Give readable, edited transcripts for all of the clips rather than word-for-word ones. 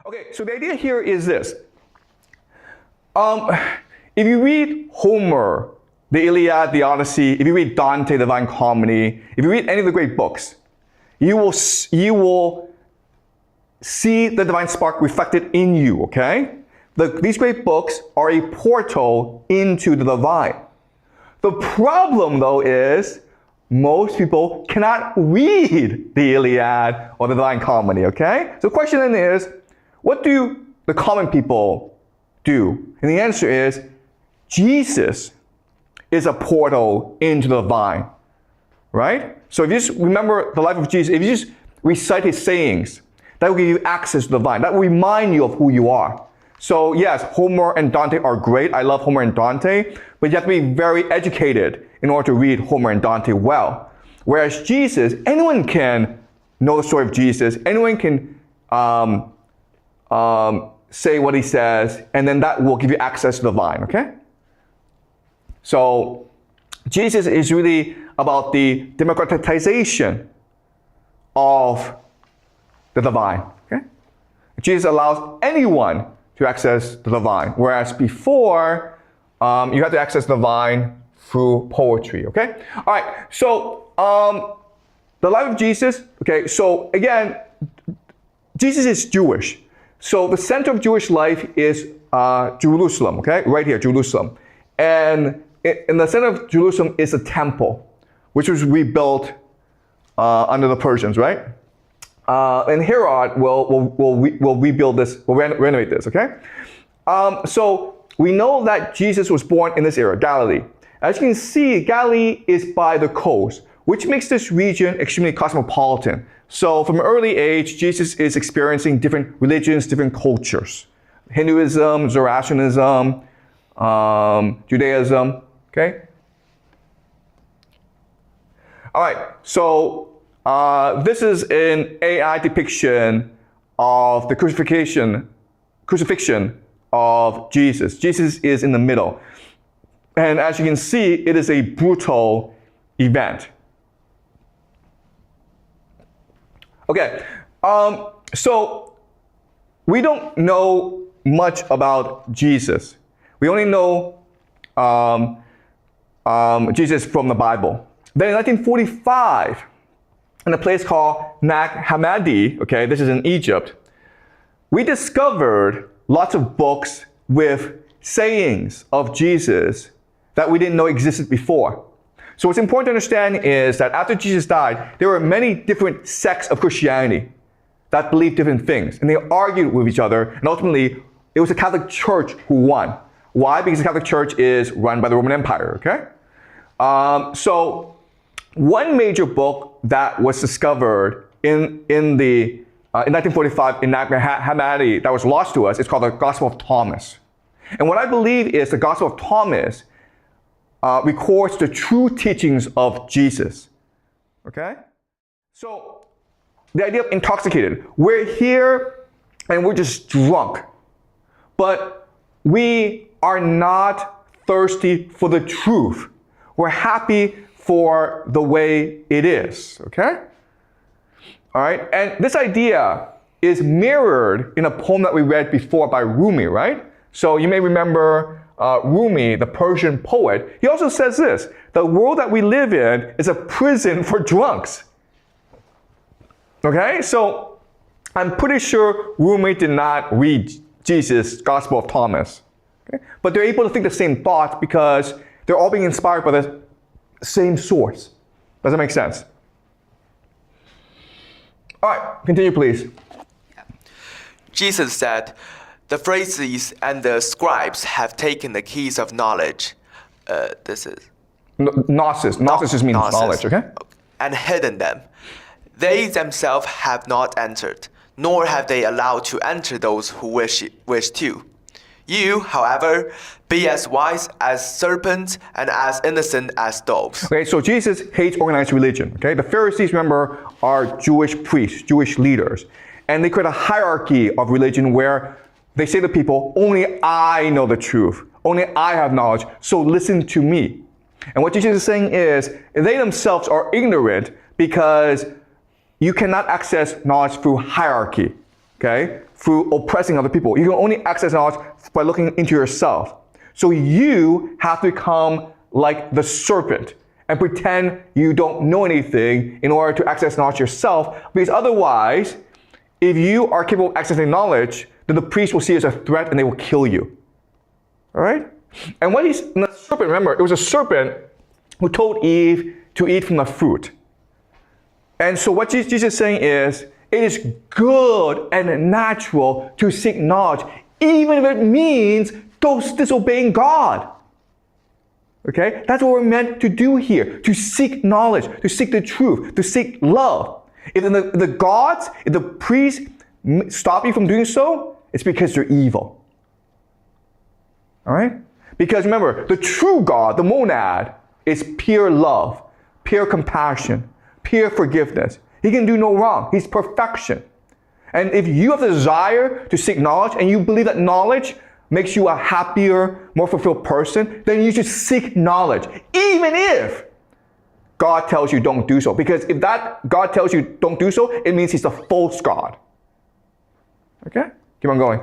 Okay, so the idea here is this. If you read Homer, the Iliad, the Odyssey, if you read Dante, the Divine Comedy, if you read any of the great books, you will see the divine spark reflected in you, okay? These great books are a portal into the divine. The problem, though, is most people cannot read the Iliad or the Divine Comedy, okay? So the question then is, what do the common people do? And the answer is, Jesus is a portal into the divine, right? So if you just remember the life of Jesus, if you just recite his sayings, that will give you access to the divine. That will remind you of who you are. So yes, Homer and Dante are great. I love Homer and Dante, but you have to be very educated in order to read Homer and Dante well. Whereas Jesus, anyone can know the story of Jesus. Anyone can say what he says, and then that will give you access to the divine, okay? So Jesus is really about the democratization of the divine, okay? Jesus allows anyone to access the divine, whereas before, you had to access the divine through poetry, okay? All right, so the life of Jesus, okay, so again, Jesus is Jewish. So the center of Jewish life is Jerusalem, okay? Right here, Jerusalem. And in the center of Jerusalem is a temple, which was rebuilt under the Persians, right? And Herod will rebuild this, will renovate this, okay? So we know that Jesus was born in this area, Galilee. As you can see, Galilee is by the coast, which makes this region extremely cosmopolitan. So from an early age, Jesus is experiencing different religions, different cultures. Hinduism, Zoroastrianism, Judaism, okay? All right, so this is an AI depiction of the crucifixion of Jesus. Jesus is in the middle. And as you can see, it is a brutal event. Okay, so we don't know much about Jesus. We only know Jesus from the Bible. Then in 1945, in a place called Nag Hammadi, okay, this is in Egypt, we discovered lots of books with sayings of Jesus that we didn't know existed before. So what's important to understand is that after Jesus died, there were many different sects of Christianity that believed different things, and they argued with each other, and ultimately, it was the Catholic Church who won. Why? Because the Catholic Church is run by the Roman Empire, okay? So one major book that was discovered in 1945 in Nag Hammadi that was lost to us is called the Gospel of Thomas. And what I believe is the Gospel of Thomas records the true teachings of Jesus, okay? So the idea of intoxicated. We're here and we're just drunk, but we are not thirsty for the truth. We're happy for the way it is, okay? All right, and this idea is mirrored in a poem that we read before by Rumi, right? So you may remember Rumi, the Persian poet. He also says this: the world that we live in is a prison for drunks. Okay, so I'm pretty sure Rumi did not read Jesus' Gospel of Thomas. Okay? But they're able to think the same thoughts because they're all being inspired by the same source. Does that make sense? All right, continue, please. Jesus said, "The Pharisees and the scribes have taken the keys of knowledge." This is Gnosis. Gnosis just means knowledge, okay? And hidden them. They themselves have not entered, nor have they allowed to enter those who wish to. You, however, be as wise as serpents and as innocent as doves. Okay, so Jesus hates organized religion. Okay, the Pharisees, remember, are Jewish priests, Jewish leaders, and they create a hierarchy of religion where they say to people, only I know the truth. Only I have knowledge, so listen to me. And what Jesus is saying is, they themselves are ignorant because you cannot access knowledge through hierarchy. okay, through oppressing other people. You can only access knowledge by looking into yourself. So you have to become like the serpent and pretend you don't know anything in order to access knowledge yourself, because otherwise, if you are capable of accessing knowledge, then the priest will see it as a threat and they will kill you. All right? And the serpent, remember, it was a serpent who told Eve to eat from the fruit. And so what Jesus is saying is, it is good and natural to seek knowledge, even if it means disobeying God. Okay? That's what we're meant to do here, to seek knowledge, to seek the truth, to seek love. If the priests stop you from doing so, it's because they're evil. All right? Because remember, the true God, the monad, is pure love, pure compassion, pure forgiveness. He can do no wrong. He's perfection. And if you have the desire to seek knowledge and you believe that knowledge makes you a happier, more fulfilled person, then you should seek knowledge, even if God tells you don't do so. Because if that God tells you don't do so, it means he's a false God. Okay? Keep on going.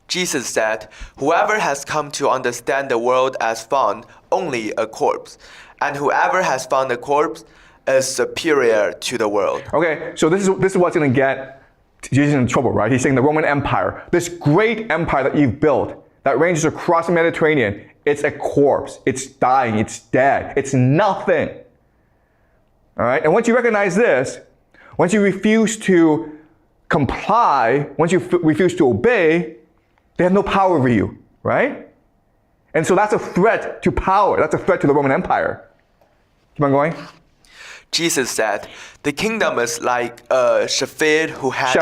Jesus said, "Whoever has come to understand the world has found only a corpse, and whoever has found a corpse is superior to the world." Okay, so this is what's going to get Jesus in trouble, right? He's saying the Roman Empire, this great empire that you've built that ranges across the Mediterranean, it's a corpse. It's dying. It's dead. It's nothing. All right? And once you recognize this, once you refuse to comply, once you refuse to obey, they have no power over you, right? And so that's a threat to power. That's a threat to the Roman Empire. Keep on going. Jesus said, "The kingdom is like a shepherd who had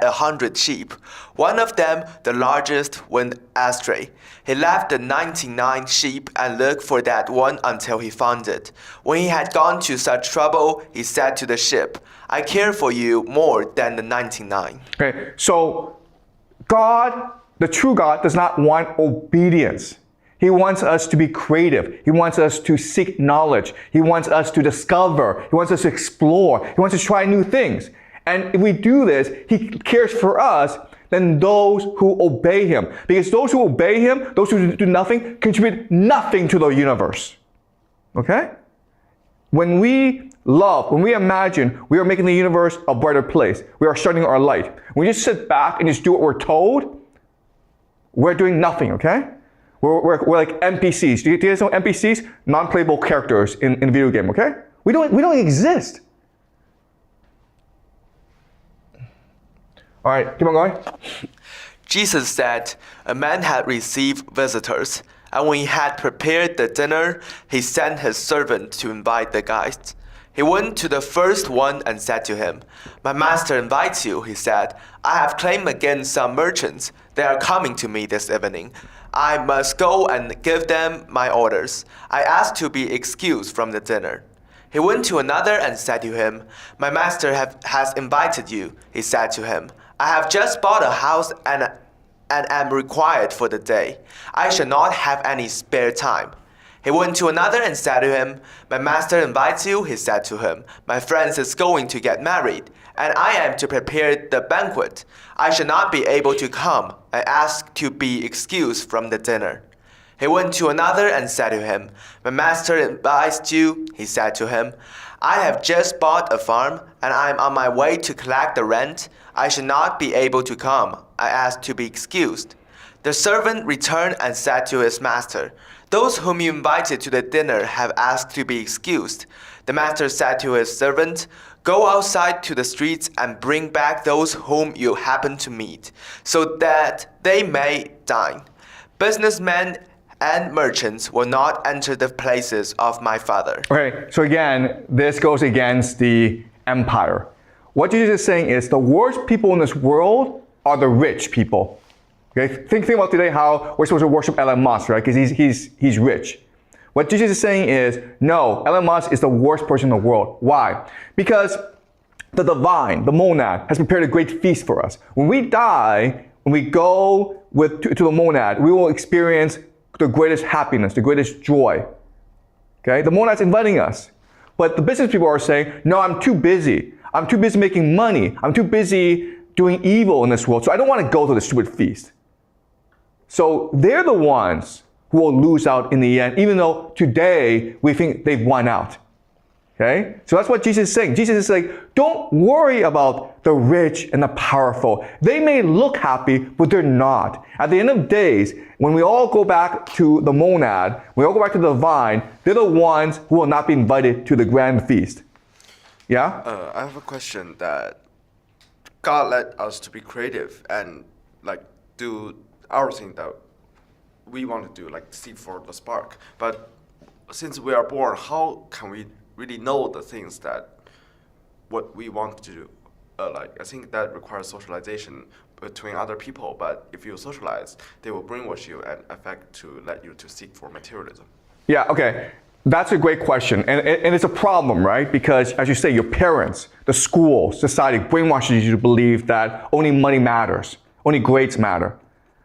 100 sheep. One of them, the largest, went astray. He left the 99 sheep and looked for that one until he found it. When he had gone to such trouble, he said to the sheep, 'I care for you more than the 99.'" Okay, so God, the true God, does not want obedience. He wants us to be creative. He wants us to seek knowledge. He wants us to discover. He wants us to explore. He wants us to try new things. And if we do this, he cares for us than those who obey him. Because those who obey him, those who do nothing, contribute nothing to the universe. Okay? When we love, when we imagine we are making the universe a brighter place, we are shining our light. When we just sit back and just do what we're told, we're doing nothing, okay? We're like NPCs. Do you guys know NPCs? Non-playable characters in a video game, okay? We don't exist. All right, keep on going. Jesus said, "A man had received visitors, and when he had prepared the dinner, he sent his servant to invite the guests. He went to the first one and said to him, 'My master invites you,' he said. 'I have claimed against some merchants. They are coming to me this evening. I must go and give them my orders. I ask to be excused from the dinner.' He went to another and said to him, 'My master has invited you,' he said to him. 'I have just bought a house and am required for the day. I shall not have any spare time.' He went to another and said to him, 'My master invites you,' he said to him. 'My friend is going to get married, and I am to prepare the banquet. I shall not be able to come. I ask to be excused from the dinner.' He went to another and said to him, 'My master invites you,' he said to him. 'I have just bought a farm, and I am on my way to collect the rent. I shall not be able to come. I ask to be excused.' The servant returned and said to his master, 'Those whom you invited to the dinner have asked to be excused.' The master said to his servant, 'Go outside to the streets and bring back those whom you happen to meet, so that they may dine. Businessmen and merchants will not enter the places of my Father.'" Okay, so again, this goes against the empire. What Jesus is saying is the worst people in this world are the rich people. Okay, think about today how we're supposed to worship Elon Musk, right? Because he's rich. What Jesus is saying is, no, Elon Musk is the worst person in the world. Why? Because the divine, the monad, has prepared a great feast for us. When we die, when we go to the monad, we will experience the greatest happiness, the greatest joy. Okay, the monad's inviting us. But the business people are saying, no, I'm too busy. I'm too busy making money. I'm too busy doing evil in this world, so I don't want to go to the stupid feast. So they're the ones who will lose out in the end, even though today we think they've won out. Okay? So that's what Jesus is saying. Jesus is like, don't worry about the rich and the powerful. They may look happy, but they're not. At the end of days, when we all go back to the monad, we all go back to the vine, they're the ones who will not be invited to the grand feast. Yeah? I have a question that God led us to be creative and like do our thing that we want to do, like seek for the spark. But since we are born, how can we really know the things that what we want to do? I think that requires socialization between other people. But if you socialize, they will brainwash you and affect to let you to seek for materialism. Yeah, okay. That's a great question. And it's a problem, right? Because as you say, your parents, the school, society brainwashes you to believe that only money matters, only grades matter.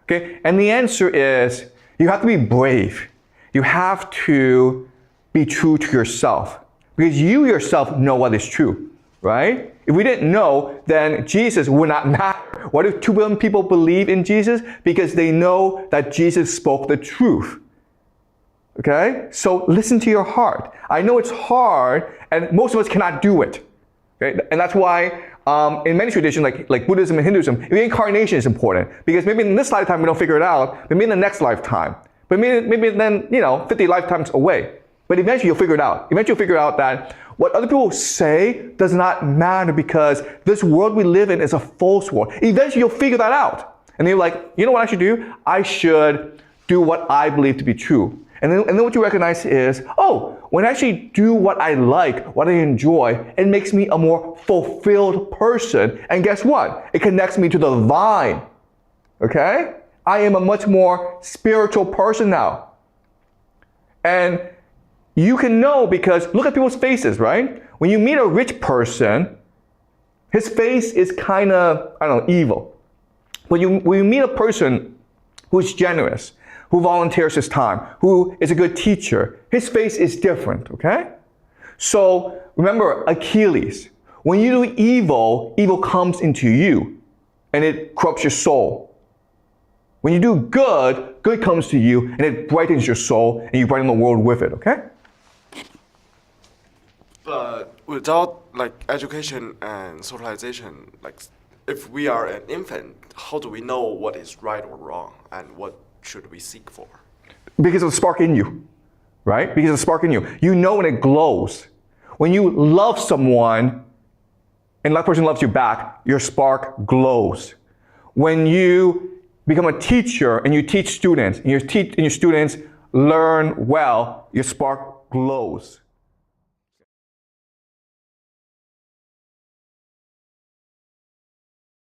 Okay? And the answer is you have to be brave. You have to be true to yourself. Because you yourself know what is true, right? If we didn't know, then Jesus would not matter. What if 2 billion people believe in Jesus? Because they know that Jesus spoke the truth. Okay? So listen to your heart. I know it's hard, and most of us cannot do it. Okay? And that's why in many traditions, like Buddhism and Hinduism, reincarnation is important. Because maybe in this lifetime we don't figure it out, maybe in the next lifetime. But maybe then, 50 lifetimes away. But eventually you'll figure it out. Eventually you'll figure out that what other people say does not matter because this world we live in is a false world. Eventually you'll figure that out. And then you're like, you know what I should do? I should do what I believe to be true. And then what you recognize is, oh, when I actually do what I like, what I enjoy, it makes me a more fulfilled person. And guess what? It connects me to the vine. Okay? I am a much more spiritual person now. And you can know because look at people's faces, right? When you meet a rich person, his face is kind of, evil. When you meet a person who's generous, who volunteers his time, who is a good teacher, his face is different, okay? So remember Achilles. When you do evil, evil comes into you and it corrupts your soul. When you do good, good comes to you and it brightens your soul and you brighten the world with it, okay? But without education and socialization, if we are an infant, how do we know what is right or wrong and what should we seek for? Because of the spark in you, right? Because of the spark in you. You know when it glows. When you love someone and that person loves you back, your spark glows. When you become a teacher and you teach students and your students learn well, your spark glows.